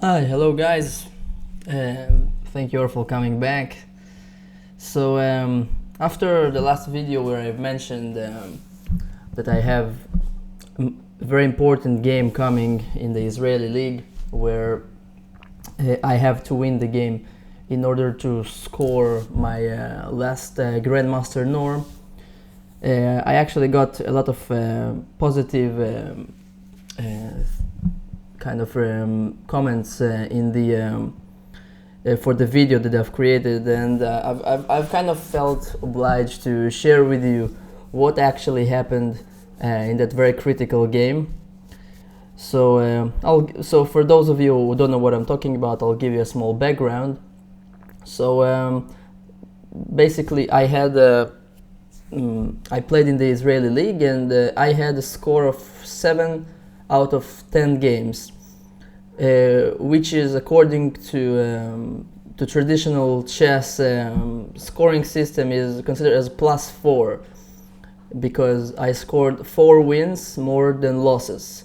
Hi, hello guys. Thank you all for coming back. So after the last video where I've mentioned that I have a very important game coming in the Israeli league where I have to win the game in order to score my last Grandmaster norm, I actually got a lot of positive kind of comments in the for the video that I've created, and I've kind of felt obliged to share with you what actually happened in that very critical game. So for those of you who don't know what I'm talking about, I'll give you a small background. So basically, I played in the Israeli league, and I had a score of 7 out of 10 games, which is according to traditional chess scoring system is considered as +4, because I scored 4 wins more than losses.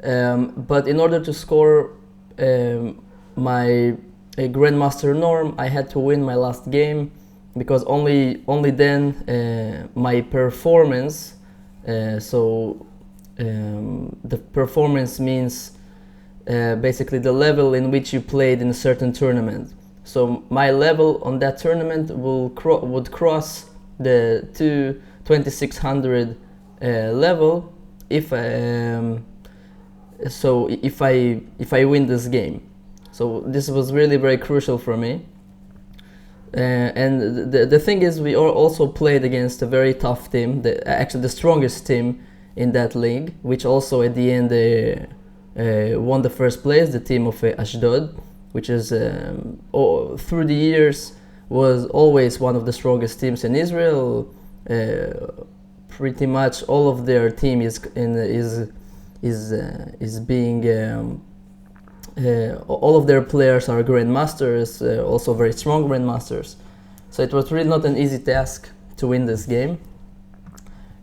But in order to score my Grandmaster norm, I had to win my last game, because only then my performance, the performance means basically the level in which you played in a certain tournament. So my level on that tournament would cross the 2600 level if I win this game. So this was really very crucial for me. And the thing is, we also played against a very tough team, actually the strongest team in that league, which also at the end won the first place, the team of Ashdod, which is through the years was always one of the strongest teams in Israel. Pretty much all of their team is being all of their players are grandmasters, also very strong grandmasters. So it was really not an easy task to win this game.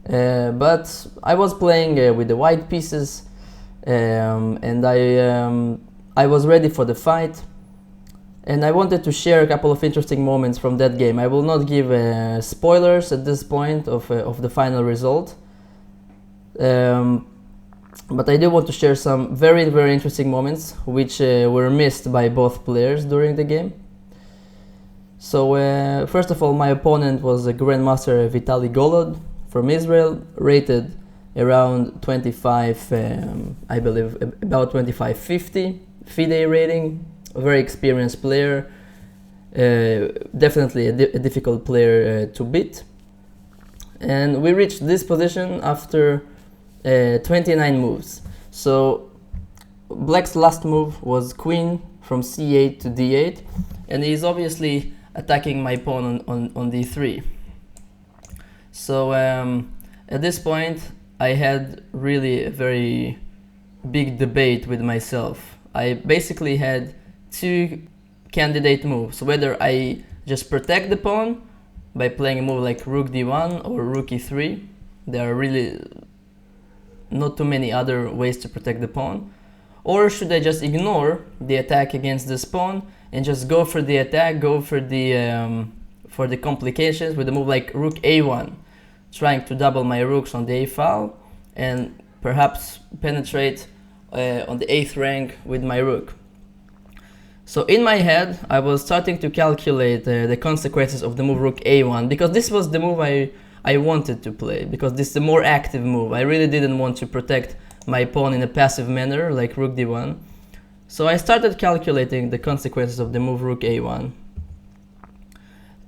But I was playing with the white pieces, and I was ready for the fight. And I wanted to share a couple of interesting moments from that game. I will not give spoilers at this point of the final result. But I do want to share some very, very interesting moments which were missed by both players during the game. So first of all, my opponent was Grandmaster Vitaly Golod from Israel, rated around 25, I believe about 2550 FIDE rating. A very experienced player, definitely a difficult player to beat. And we reached this position after 29 moves. So Black's last move was Queen from c8 to d8, and he's obviously attacking my pawn on d3. So at this point I had really a very big debate with myself. I basically had 2 candidate moves: whether I just protect the pawn by playing a move like rook d1 or rook e3. There are really not too many other ways to protect the pawn. Or should I just ignore the attack against this pawn and just go for the attack, go for the complications with a move like rook a1, trying to double my rooks on the a file and perhaps penetrate on the 8th rank with my rook. So in my head, I was starting to calculate the consequences of the move rook a1, because this was the move I wanted to play, because this is a more active move. I really didn't want to protect my pawn in a passive manner like rook d1. So I started calculating the consequences of the move rook a1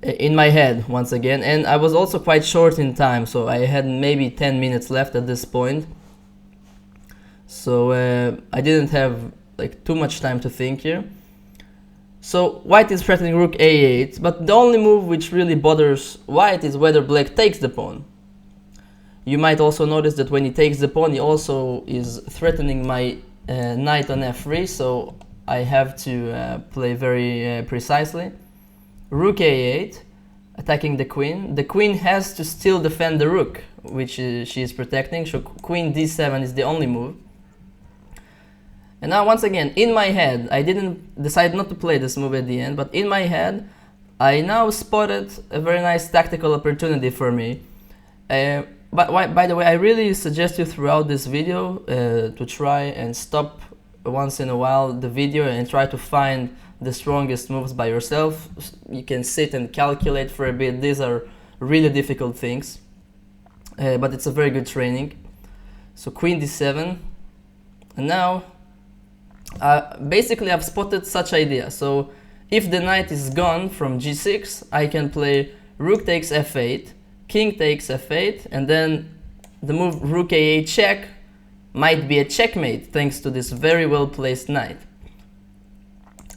in my head once again, and I was also quite short in time, so I had maybe 10 minutes left at this point. So I didn't have like too much time to think here. So white is threatening rook a8, but the only move which really bothers white is whether black takes the pawn. You might also notice that when he takes the pawn, he also is threatening my knight on f3, so I have to play very precisely. Rook a8, attacking the queen. The queen has to still defend the rook, which she is protecting, so queen d7 is the only move. And now once again, in my head, I didn't decide not to play this move at the end, but in my head, I now spotted a very nice tactical opportunity for me. But by the way, I really suggest you throughout this video to try and stop once in a while the video and try to find the strongest moves by yourself. You can sit and calculate for a bit. These are really difficult things, but it's a very good training. So Queen d7, and now basically I've spotted such idea. So if the knight is gone from g6, I can play rook takes f8, king takes f8, and then the move rook a8 check might be a checkmate thanks to this very well placed knight.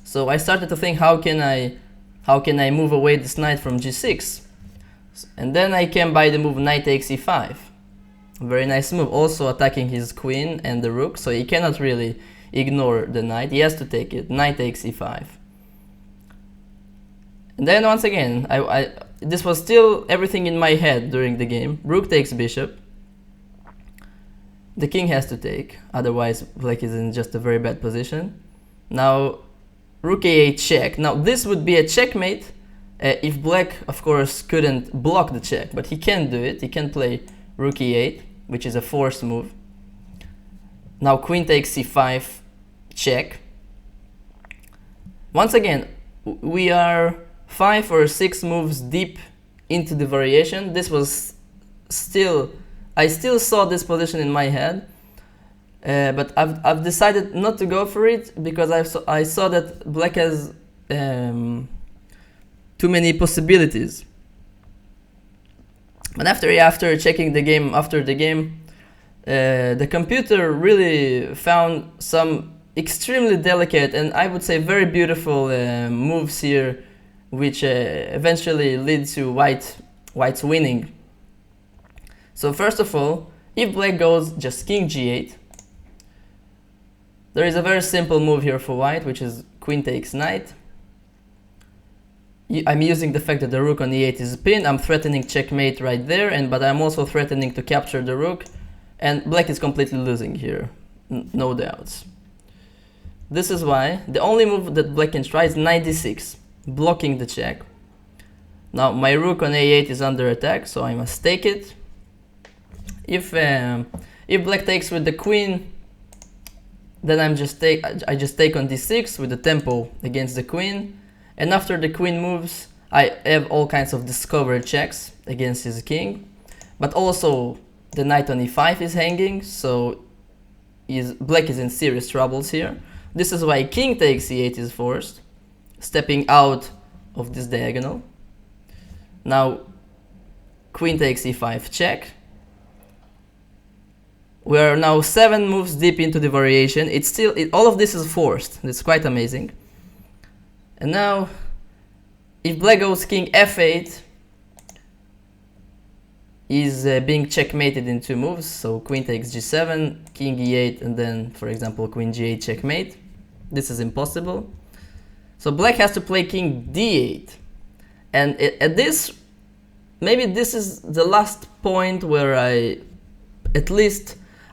So I started to think, how can I move away this knight from g6? And then I came by the move knight takes e5. Very nice move, also attacking his queen and the rook, so he cannot really ignore the knight, he has to take it. Knight takes e5. And then once again, this was still everything in my head during the game. Rook takes bishop. The king has to take, otherwise black is in just a very bad position. Now rook a8 check. Now this would be a checkmate if black, of course, couldn't block the check, but he can do it. He can play rook e8, which is a forced move. Now queen takes c5 check. Once again, we are 5 or 6 moves deep into the variation. This was still, I still saw this position in my head, but I've decided not to go for it because I saw that black has too many possibilities. But after checking the game, the computer really found some extremely delicate and I would say very beautiful moves here, which eventually lead to white's winning. So first of all, if black goes just king g8, there is a very simple move here for white, which is queen takes knight. I'm using the fact that the rook on e8 is pinned. I'm threatening checkmate right there, but I'm also threatening to capture the rook, and black is completely losing here, no doubts. This is why the only move that black can try is knight d6, blocking the check. Now my rook on a8 is under attack, so I must take it. If black takes with the queen, then I just take on d6 with the tempo against the queen, and after the queen moves, I have all kinds of discovered checks against his king, but also the knight on e5 is hanging, so black is in serious troubles here. This is why king takes e8 is forced, stepping out of this diagonal. Now queen takes e5 check. We are now 7 moves deep into the variation. All of this is forced. It's quite amazing. And now, if black goes king f8, is being checkmated in 2 moves. So queen takes g7, king e8, and then, for example, queen g8 checkmate. This is impossible. So black has to play king d8. And at this, maybe this is the last point where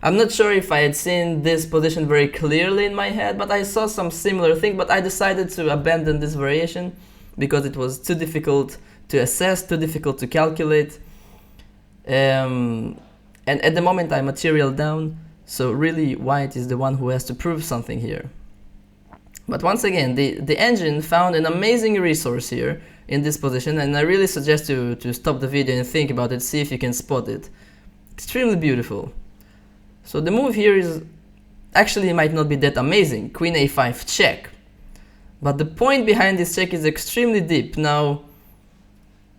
I'm not sure if I had seen this position very clearly in my head, but I saw some similar thing, but I decided to abandon this variation because it was too difficult to assess, too difficult to calculate. And at the moment I material down, so really white is the one who has to prove something here. But once again, the engine found an amazing resource here in this position, and I really suggest you to stop the video and think about it, see if you can spot it. Extremely beautiful. So the move here is actually might not be that amazing, queen a5 check. But the point behind this check is extremely deep. Now,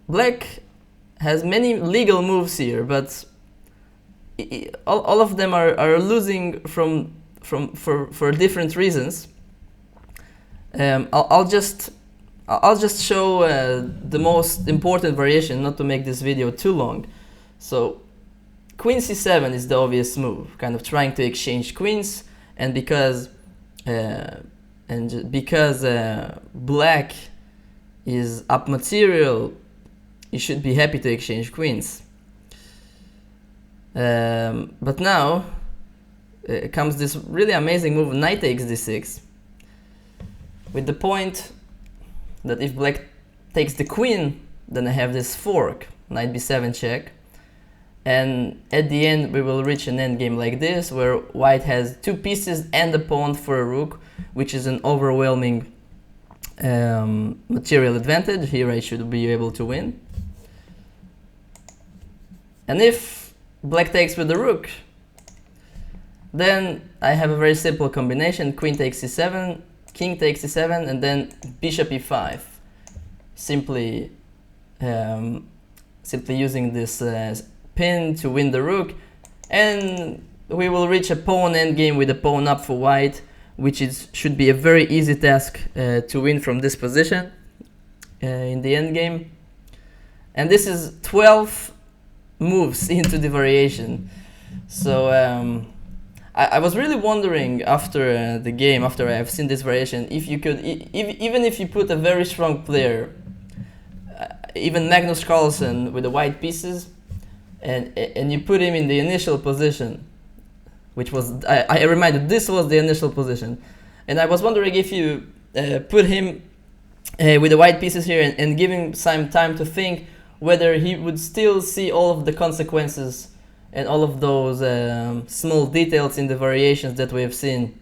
black has many legal moves here, but all of them are losing for different reasons. I'll just show the most important variation, not to make this video too long. So queen c7 is the obvious move, kind of trying to exchange queens, and because black is up material, you should be happy to exchange queens. But now comes this really amazing move, knight takes d6, with the point that if black takes the queen, then I have this fork, knight b7 check, and at the end we will reach an endgame like this, where white has 2 pieces and a pawn for a rook, which is an overwhelming material advantage. Here I should be able to win. And if black takes with the rook, then I have a very simple combination, queen takes c7, king takes c7, and then bishop e5, simply using this pin to win the rook, and we will reach a pawn endgame with a pawn up for white, which should be a very easy task to win from this position in the endgame. And this is 12 moves into the variation. So I was really wondering after the game, after I have seen this variation, if you could, even if you put a very strong player, even Magnus Carlsen with the white pieces, and you put him in the initial position, which was, I reminded, this was the initial position, and I was wondering if you put him with the white pieces here and give him some time to think whether he would still see all of the consequences and all of those small details in the variations that we have seen.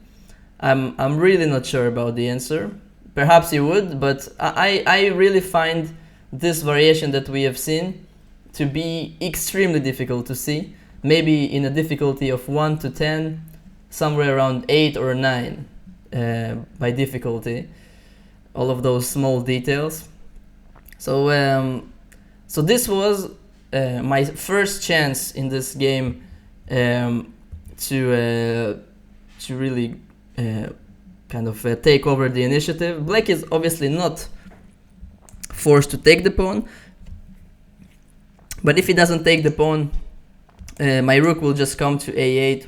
I'm really not sure about the answer. Perhaps you would, but I really find this variation that we have seen to be extremely difficult to see. Maybe in a difficulty of 1 to 10, somewhere around 8 or 9 by difficulty. All of those small details. So this was my first chance in this game to really kind of take over the initiative. Black is obviously not forced to take the pawn, but if he doesn't take the pawn, my rook will just come to a8,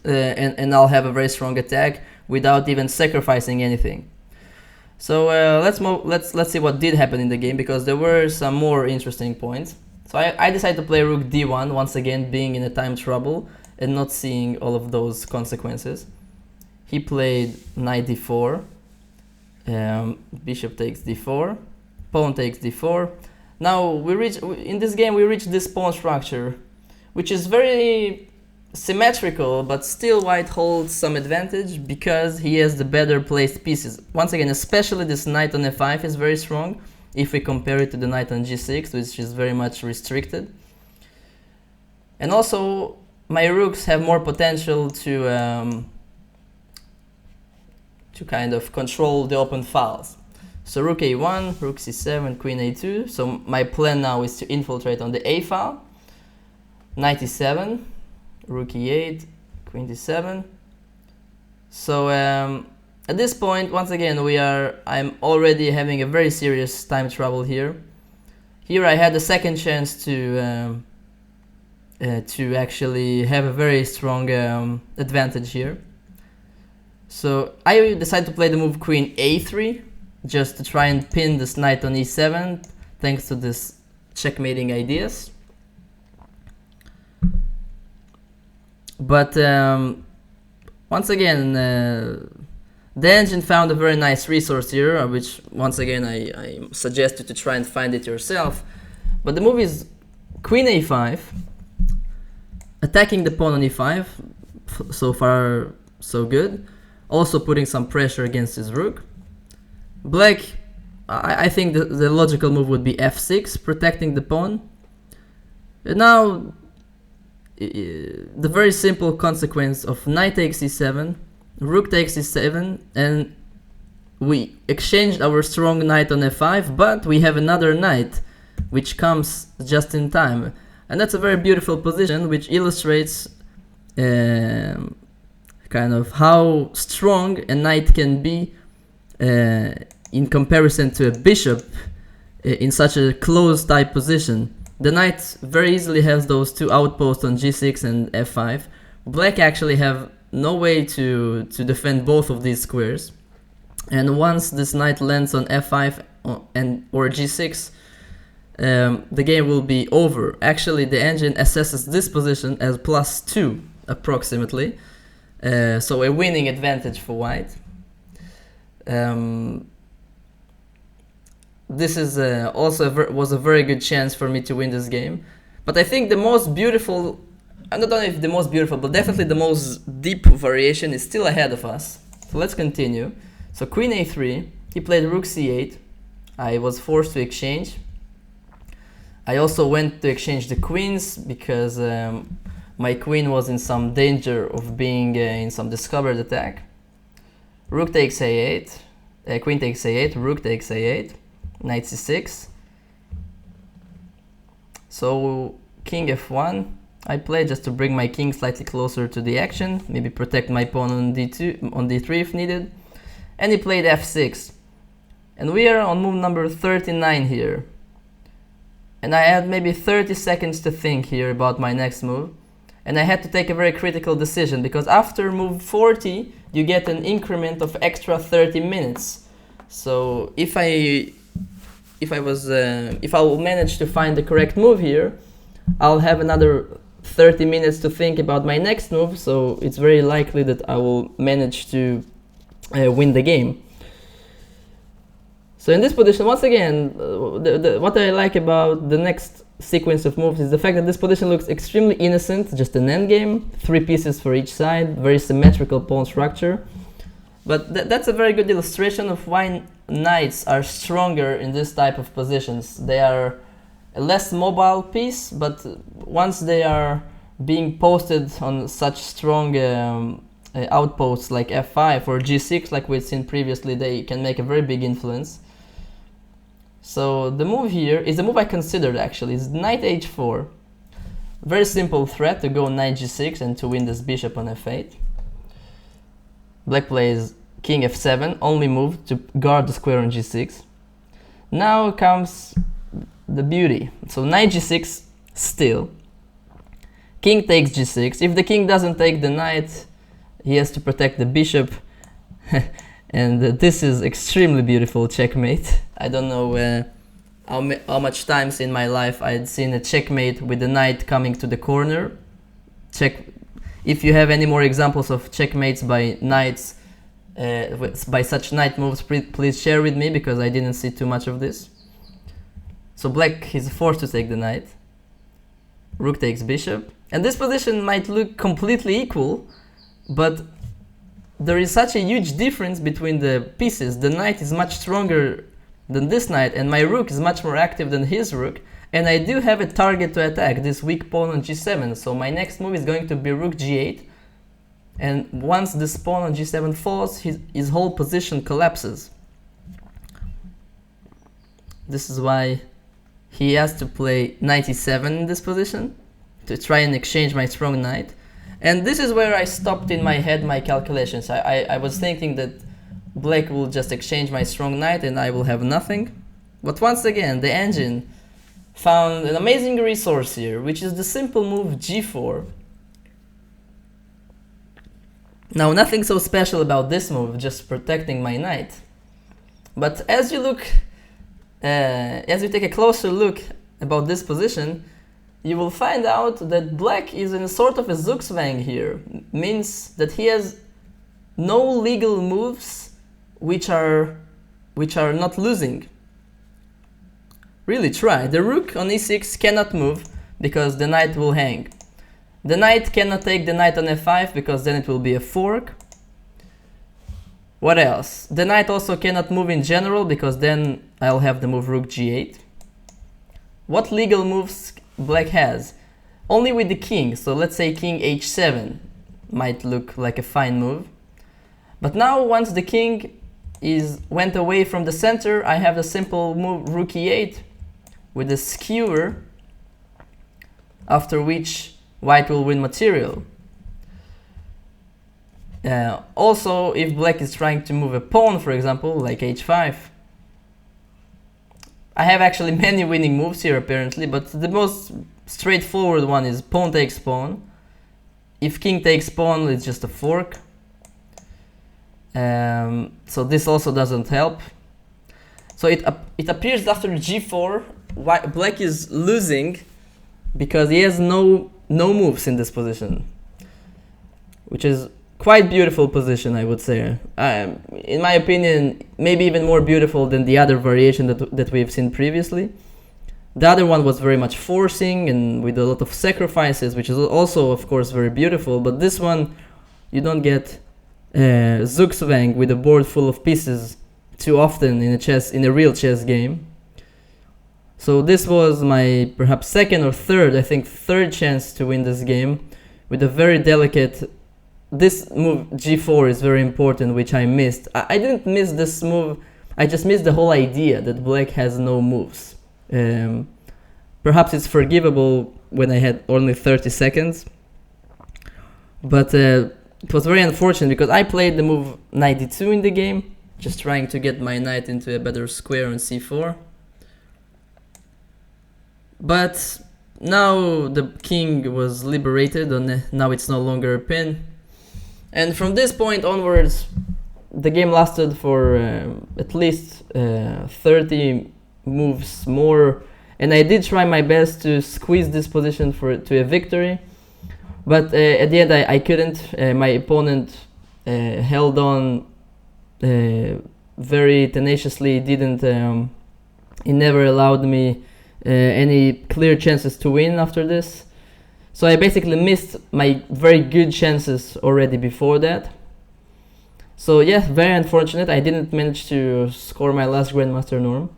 and I'll have a very strong attack without even sacrificing anything. So let's see what did happen in the game, because there were some more interesting points. So I decided to play rook d1, once again being in a time trouble and not seeing all of those consequences. He played knight d4, bishop takes d4, pawn takes d4. Now in this game we reach this pawn structure, which is very symmetrical, but still white holds some advantage because he has the better placed pieces. Once again, especially this knight on f5 is very strong if we compare it to the knight on g6, which is very much restricted. And also my rooks have more potential to kind of control the open files. So rook a1, rook c7, queen a2. So my plan now is to infiltrate on the a file. Knight e7, rook e8, queen d7. So at this point, once again, I'm already having a very serious time trouble here. Here I had a second chance to actually have a very strong advantage here. So I decided to play the move queen a3, just to try and pin this knight on e7, thanks to this checkmating ideas. But once again, the engine found a very nice resource here, which once again I suggest you to try and find it yourself. But the move is queen a5, attacking the pawn on e5. So far, so good. Also putting some pressure against his rook. Black, I think the logical move would be f6, protecting the pawn. And now, the very simple consequence of knight takes e7, rook takes e7, and we exchanged our strong knight on f5, but we have another knight, which comes just in time. And that's a very beautiful position, which illustrates kind of how strong a knight can be in comparison to a bishop in such a close type position. The knight very easily has those two outposts on g6 and f5. Black actually have no way to defend both of these squares. And once this knight lands on f5 or g6, the game will be over. Actually, the engine assesses this position as +2 approximately. So a winning advantage for white. This is also was a very good chance for me to win this game. But I think the most beautiful, I don't know if the most beautiful, but definitely the most deep variation is still ahead of us. So let's continue. So queen a3, he played rook c8. I was forced to exchange. I also went to exchange the queens because my queen was in some danger of being in some discovered attack. Rook takes a8, queen takes a8, rook takes a8, knight c6. So king f1 I played just to bring my king slightly closer to the action, maybe protect my pawn on d2, on d3 if needed. And he played f6. And we are on move number 39 here. And I had maybe 30 seconds to think here about my next move. And I had to take a very critical decision because after move 40 you get an increment of extra 30 minutes. So if I will manage to find the correct move here, I'll have another 30 minutes to think about my next move, so it's very likely that I will manage to win the game. So in this position, once again, what I like about the next sequence of moves is the fact that this position looks extremely innocent, just an endgame, 3 pieces for each side, very symmetrical pawn structure. But that's a very good illustration of why knights are stronger in this type of positions. They are a less mobile piece, but once they are being posted on such strong outposts like f5 or g6 like we've seen previously, they can make a very big influence. So the move here is a move I considered actually, is knight h4. Very simple threat to go knight g6 and to win this bishop on f8. Black plays king f7, only move to guard the square on g6. Now comes the beauty. So knight g6 still. King takes g6. If the king doesn't take the knight, he has to protect the bishop. And this is extremely beautiful checkmate. I don't know how much times in my life I'd seen a checkmate with the knight coming to the corner. If you have any more examples of checkmates by knights, by such knight moves, please share with me because I didn't see too much of this. So black is forced to take the knight. Rook takes bishop. And this position might look completely equal, but there is such a huge difference between the pieces. The knight is much stronger than this knight, and my rook is much more active than his rook. And I do have a target to attack, this weak pawn on g7. So my next move is going to be rook g8. And once this pawn on g7 falls, his whole position collapses. This is why he has to play knight e7 in this position to try and exchange my strong knight. And this is where I stopped in my head my calculations. I was thinking that black will just exchange my strong knight and I will have nothing. But once again, the engine found an amazing resource here, which is the simple move g4. Now, nothing so special about this move, just protecting my knight. But as you look, as you take a closer look about this position, you will find out that black is in a sort of a zugzwang here. Means that he has no legal moves which are not losing. Really try. The rook on e6 cannot move because the knight will hang. The knight cannot take the knight on f5 because then it will be a fork. What else? The knight also cannot move in general because then I'll have the move rook g8. What legal moves black has? Only with the king, so let's say king h7 might look like a fine move. But now once the king went away from the center, I have the simple move rook e8 with a skewer, after which white will win material. Also, if black is trying to move a pawn, for example, like h5, I have actually many winning moves here apparently, but the most straightforward one is pawn takes pawn. If king takes pawn, it's just a fork. So this also doesn't help. So it appears after g4, black is losing because he has no moves in this position. which is quite beautiful position, I would say. In my opinion, maybe even more beautiful than the other variation that we've seen previously. The other one was very much forcing and with a lot of sacrifices, which is also, of course, very beautiful. But this one, you don't get Zugzwang with a board full of pieces too often in a real chess game. So this was my perhaps second or third chance to win this game with a very delicate. This move g4 is very important, which I missed. I didn't miss this move, I just missed the whole idea that black has no moves. Perhaps it's forgivable when I had only 30 seconds, but it was very unfortunate because I played the move knight d2 in the game, just trying to get my knight into a better square on c4. But now the king was liberated, and now it's no longer a pin. And from this point onwards, the game lasted for at least 30 moves more, and I did try my best to squeeze this position to a victory. But at the end, I couldn't. My opponent held on very tenaciously. He never allowed me any clear chances to win after this. So I basically missed my very good chances already before that. So yeah, very unfortunate. I didn't manage to score my last Grandmaster norm.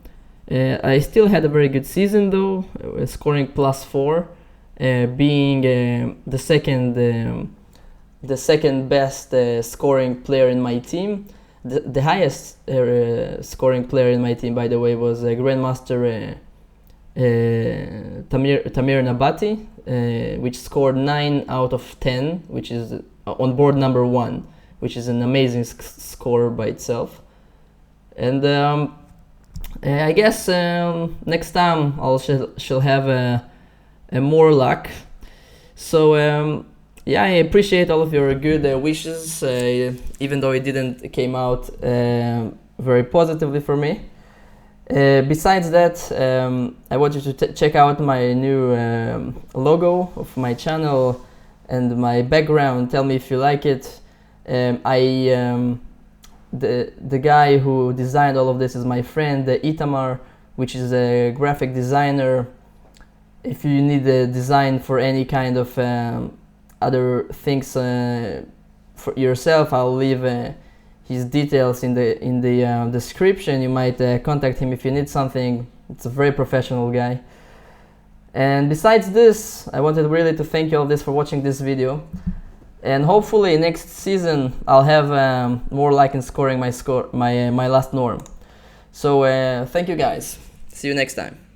I still had a very good season though, scoring +4, being the second best scoring player in my team. The highest scoring player in my team, by the way, was Grandmaster Tamir Nabati, which scored 9 out of 10, which is on board number 1, which is an amazing score by itself. And I guess next time shall have a more luck. So yeah, I appreciate all of your good wishes, even though it didn't came out very positively for me. Besides that, I want you to check out my new logo of my channel and my background. Tell me if you like it. The guy who designed all of this is my friend Itamar, which is a graphic designer. If you need a design for any kind of other things for yourself, I'll leave his details in the description. You might contact him if you need something. It's a very professional guy. And besides this, I wanted really to thank you all this for watching this video. And hopefully next season I'll have more luck in scoring my last norm. So thank you guys. See you next time.